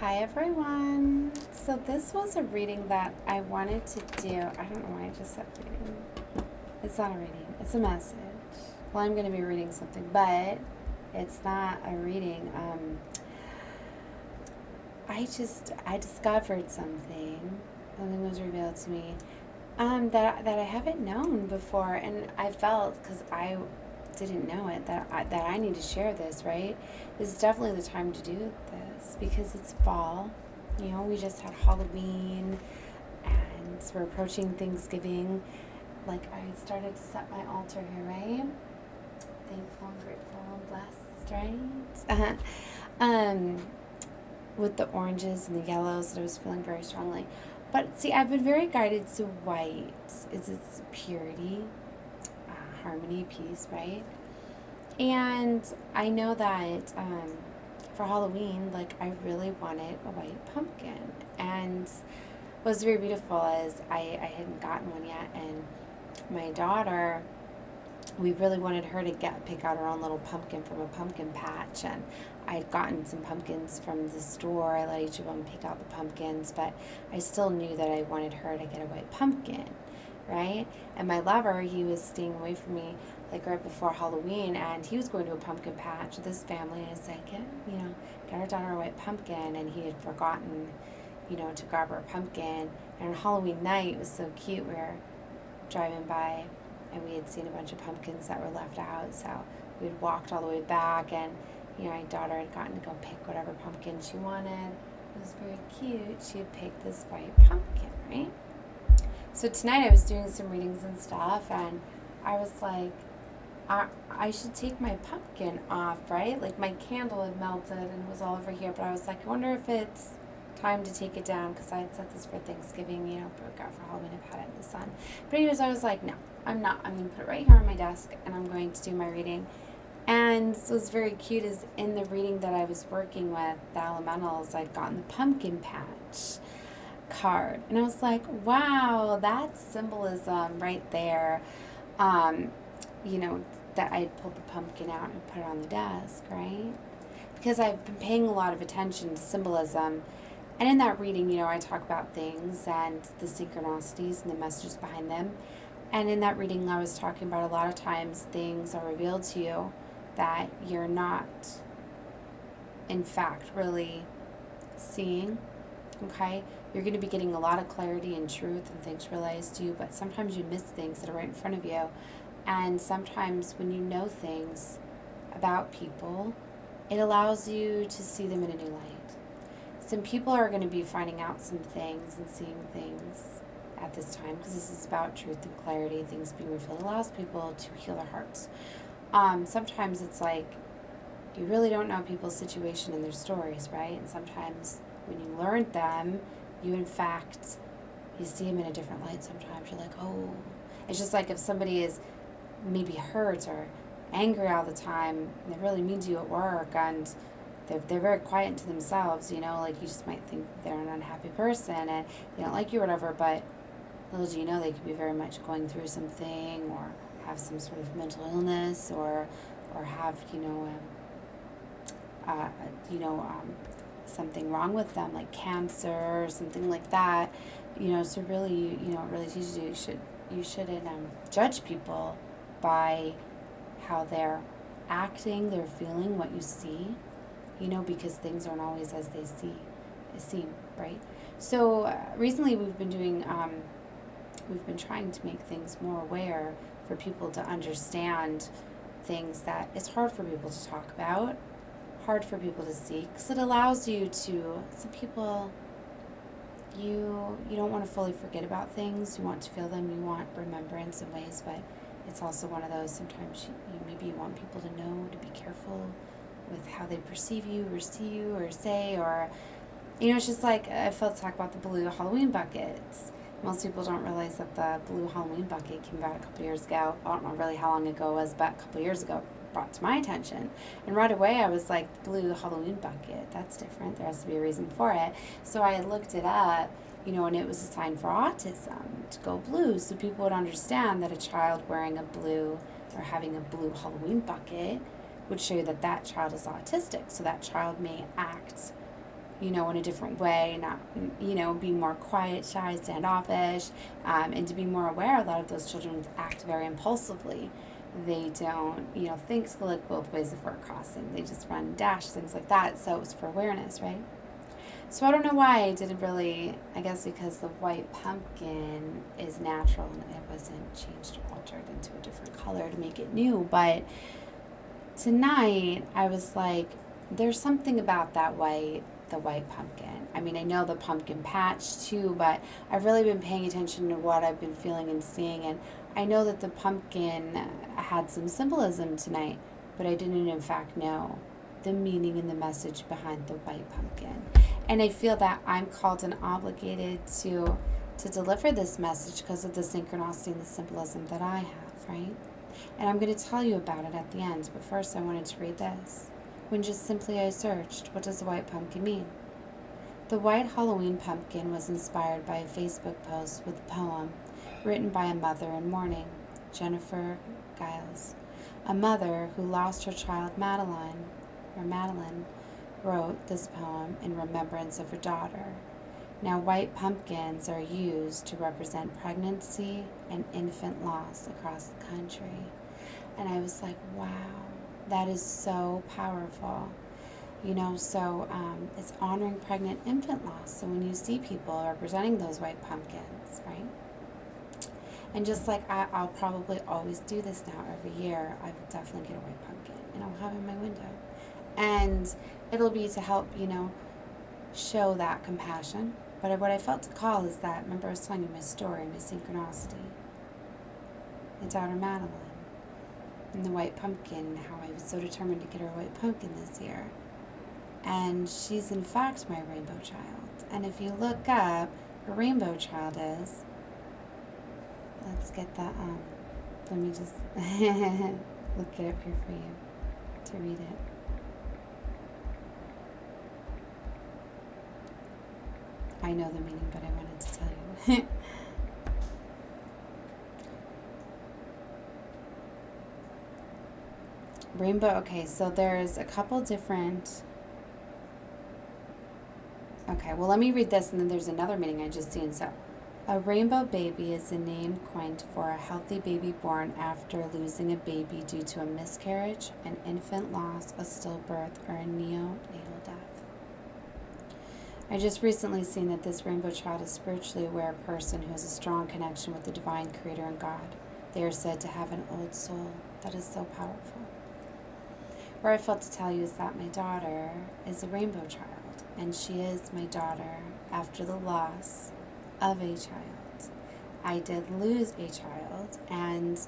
Hi everyone. So this was a reading that I wanted to do. I don't know why I just said reading. It's not a reading. It's a message. Well, I'm going to be reading something, but it's not a reading. I discovered something. Something was revealed to me that I haven't known before, and I felt, because I didn't know it, that I need to share this. Right? This is definitely the time to do this because it's fall. You know, we just had Halloween, and we're approaching Thanksgiving. Like, I started to set my altar here, right? Thankful and grateful and blessed, right? With the oranges and the yellows that I was feeling very strongly. But see, I've been very guided to white. Is its purity, harmony, peace, right? And I know that for Halloween, like, I really wanted a white pumpkin. And what was very beautiful is I hadn't gotten one yet, and my daughter, we really wanted her to pick out her own little pumpkin from a pumpkin patch, and I'd gotten some pumpkins from the store. I let each of them pick out the pumpkins, but I still knew that I wanted her to get a white pumpkin, right? And my lover, he was staying away from me like right before Halloween, and he was going to a pumpkin patch with his family, and I said, get our daughter a white pumpkin, and he had forgotten, to grab her a pumpkin. And on Halloween night, it was so cute. We were driving by, and we had seen a bunch of pumpkins that were left out, so we had walked all the way back, and my daughter had gotten to go pick whatever pumpkin she wanted. It was very cute. She had picked this white pumpkin, right? So tonight I was doing some readings and stuff, and I was like, I should take my pumpkin off, right? Like, my candle had melted and was all over here, but I was like, I wonder if it's time to take it down, because I had set this for Thanksgiving, but God, for Halloween I've had it in the sun. But anyways, I was like, no, I'm not. I'm going to put it right here on my desk, and I'm going to do my reading. And what was very cute is in the reading that I was working with, the elementals, I'd gotten the pumpkin patch card. And I was like, wow, that's symbolism right there. That I had pulled the pumpkin out and put it on the desk, right? Because I've been paying a lot of attention to symbolism. And in that reading, I talk about things and the synchronicities and the messages behind them. And in that reading, I was talking about a lot of times things are revealed to you that you're not, in fact, really seeing, okay? You're going to be getting a lot of clarity and truth and things realized to you, but sometimes you miss things that are right in front of you. And sometimes when you know things about people, it allows you to see them in a new light. Some people are going to be finding out some things and seeing things at this time, because this is about truth and clarity, things being revealed. It allows people to heal their hearts. Sometimes it's like you really don't know people's situation and their stories, right? And sometimes when you learn them, you see them in a different light. Sometimes you're like, oh, it's just like if somebody is maybe hurt or angry all the time, and they're really mean to you at work, and they're very quiet to themselves, like you just might think they're an unhappy person and they don't like you or whatever, but little do you know they could be very much going through something, or have some sort of mental illness, or have something wrong with them, like cancer or something like that. So really, it really teaches you shouldn't judge people by how they're acting, they're feeling, what you see, because things aren't always as they seem, right? So recently we've been trying to make things more aware for people to understand things that it's hard for people to talk about, hard for people to see, because it allows you to, some people, you don't want to fully forget about things, you want to feel them, you want remembrance in ways, but it's also one of those, sometimes maybe you want people to know, to be careful with how they perceive you or see you or say, or, it's just like, I felt to talk about the blue Halloween buckets. Most people don't realize that the blue Halloween bucket came about a couple years ago. I don't know really how long ago it was, but a couple years ago it brought to my attention. And right away I was like, the blue Halloween bucket, that's different. There has to be a reason for it. So I looked it up, and it was a sign for autism to go blue, so people would understand that a child wearing a blue or having a blue Halloween bucket would show you that that child is autistic. So that child may act in a different way, not, be more quiet, shy, standoffish, and to be more aware. A lot of those children act very impulsively. They don't, think to look both ways if we're crossing. They just run and dash, things like that. So it was for awareness, right? So I don't know why I didn't really, I guess because the white pumpkin is natural and it wasn't changed or altered into a different color to make it new. But tonight I was like, there's something about the white pumpkin. I mean, I know the pumpkin patch too, but I've really been paying attention to what I've been feeling and seeing. And I know that the pumpkin had some symbolism tonight, but I didn't in fact know the meaning and the message behind the white pumpkin. And I feel that I'm called and obligated to deliver this message because of the synchronicity and the symbolism that I have, right? And I'm going to tell you about it at the end, but first I wanted to read this. When just simply I searched, what does the white pumpkin mean? The white Halloween pumpkin was inspired by a Facebook post with a poem written by a mother in mourning, Jennifer Giles. A mother who lost her child Madeline wrote this poem in remembrance of her daughter. Now, white pumpkins are used to represent pregnancy and infant loss across the country. And I was like, wow, that is so powerful. It's honoring pregnant infant loss. So when you see people representing those white pumpkins, right? And just like I'll probably always do this now every year, I will definitely get a white pumpkin and I'll have it in my window. And it'll be to help, show that compassion. But what I felt to call is that, remember I was telling you my story, my synchronicity. My daughter Madeline. And the white pumpkin, how I was so determined to get her a white pumpkin this year. And she's in fact my rainbow child. And if you look up, a rainbow child is, let's get that, let me just look it up here for you to read it. I know the meaning, but I wanted to tell you. Rainbow, okay, so there's a couple different... Okay, well, let me read this, and then there's another meaning I just seen. So, a rainbow baby is a name coined for a healthy baby born after losing a baby due to a miscarriage, an infant loss, a stillbirth, or a neonatal death. I just recently seen that this rainbow child is a spiritually aware person who has a strong connection with the divine creator and God. They are said to have an old soul. That is so powerful. Where I felt to tell you is that my daughter is a rainbow child, and she is my daughter after the loss of a child. I did lose a child, and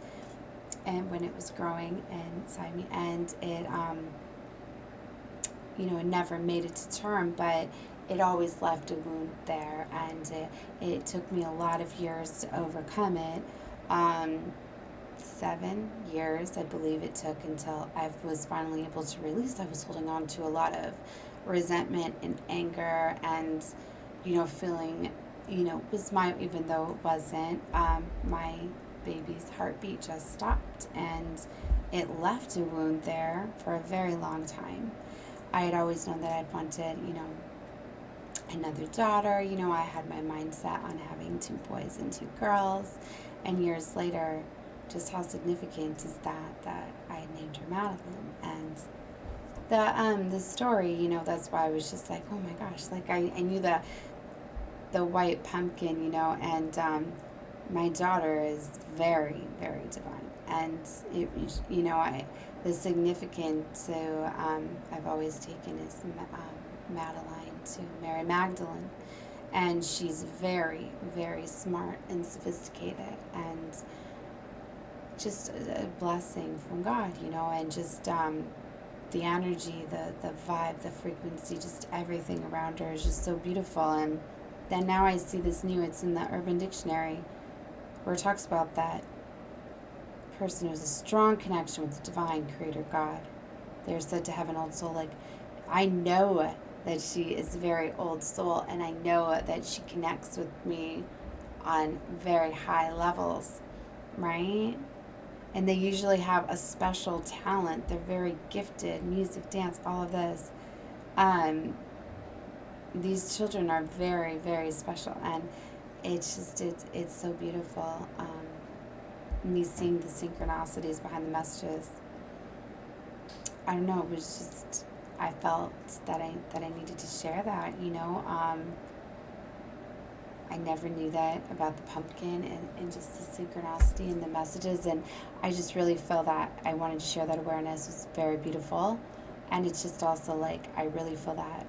when it was growing inside me, and it it never made it to term, but it always left a wound there, and it took me a lot of years to overcome it. 7 years, I believe it took, until I was finally able to release. I was holding on to a lot of resentment and anger, and feeling, was my, even though it wasn't, my baby's heartbeat just stopped, and it left a wound there for a very long time. I had always known that I'd wanted, another daughter. I had my mindset on having 2 boys and 2 girls, and years later, just how significant is that I had named her Madeline. And the story, that's why I was just like, oh my gosh, like I knew the white pumpkin, and my daughter is very, very divine. And the significance to I've always taken is Madeline to Mary Magdalene, and she's very, very smart and sophisticated, and just a blessing from God, and just the energy, the vibe, the frequency, just everything around her is just so beautiful. And then now I see this new, it's in the Urban Dictionary, where it talks about that person who has a strong connection with the divine creator God. They're said to have an old soul. Like, I know that she is a very old soul, and I know that she connects with me on very high levels, right? And they usually have a special talent. They're very gifted, music, dance, all of this. these children are very, very special, and it's so beautiful. Me seeing the synchronicities behind the messages. I don't know. It was just, I felt that I needed to share that. I never knew that about the pumpkin, and just the synchronicity and the messages, and I just really feel that I wanted to share that awareness. It was very beautiful, and it's just also like I really feel that,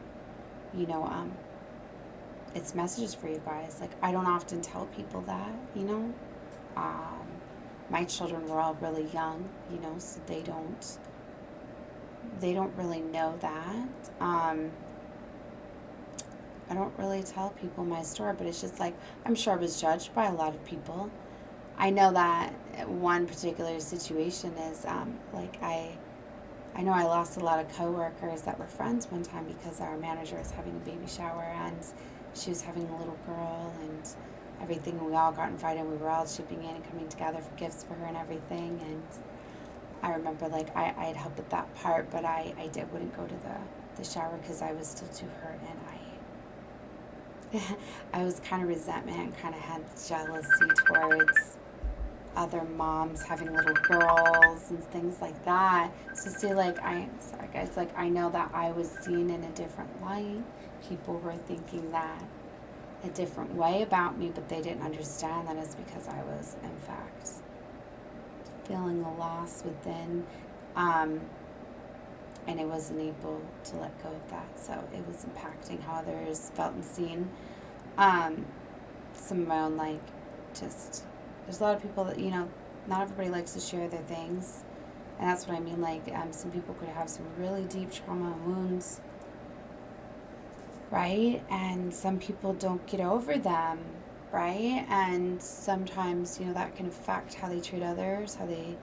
it's messages for you guys. Like, I don't often tell people that, my children were all really young, so they don't really know that. I don't really tell people my story, but it's just like, I'm sure I was judged by a lot of people. I know that one particular situation is, I know I lost a lot of coworkers that were friends one time because our manager was having a baby shower, and she was having a little girl and everything. We all got invited. We were all chipping in and coming together for gifts for her and everything. And I remember, like, I had helped with that part, but I wouldn't go to the shower because I was still too hurt, and I was kind of resentment and kind of had jealousy towards other moms having little girls and things like that. So see, like, sorry guys, like, I know that I was seen in a different light. People were thinking that a different way about me, but they didn't understand that it's because I was, in fact, feeling a loss within, and I wasn't able to let go of that. So it was impacting how others felt and seen. Some of my own, like, just, there's a lot of people that, not everybody likes to share their things. And that's what I mean. Like, some people could have some really deep trauma and wounds, right? And some people don't get over them, right? And sometimes, that can affect how they treat others, how they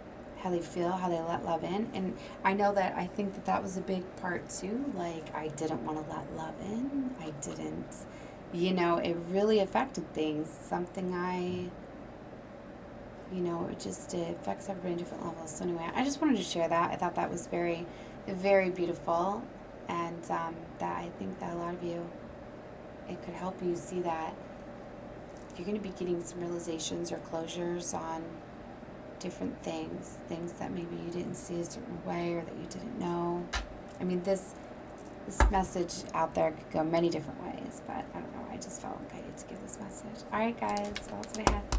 feel, how they let love in. And I know that I think that was a big part too. Like, I didn't want to let love in. I didn't, it really affected things. Something it affects everybody in different levels. So anyway, I just wanted to share that. I thought that was very, very beautiful. And that I think that a lot of you, it could help you see that you're going to be getting some realizations or closures on different things that maybe you didn't see a certain way or that you didn't know. I mean, this message out there could go many different ways, but I don't know. I just felt guided to give this message. All right, guys, well, that's what I had.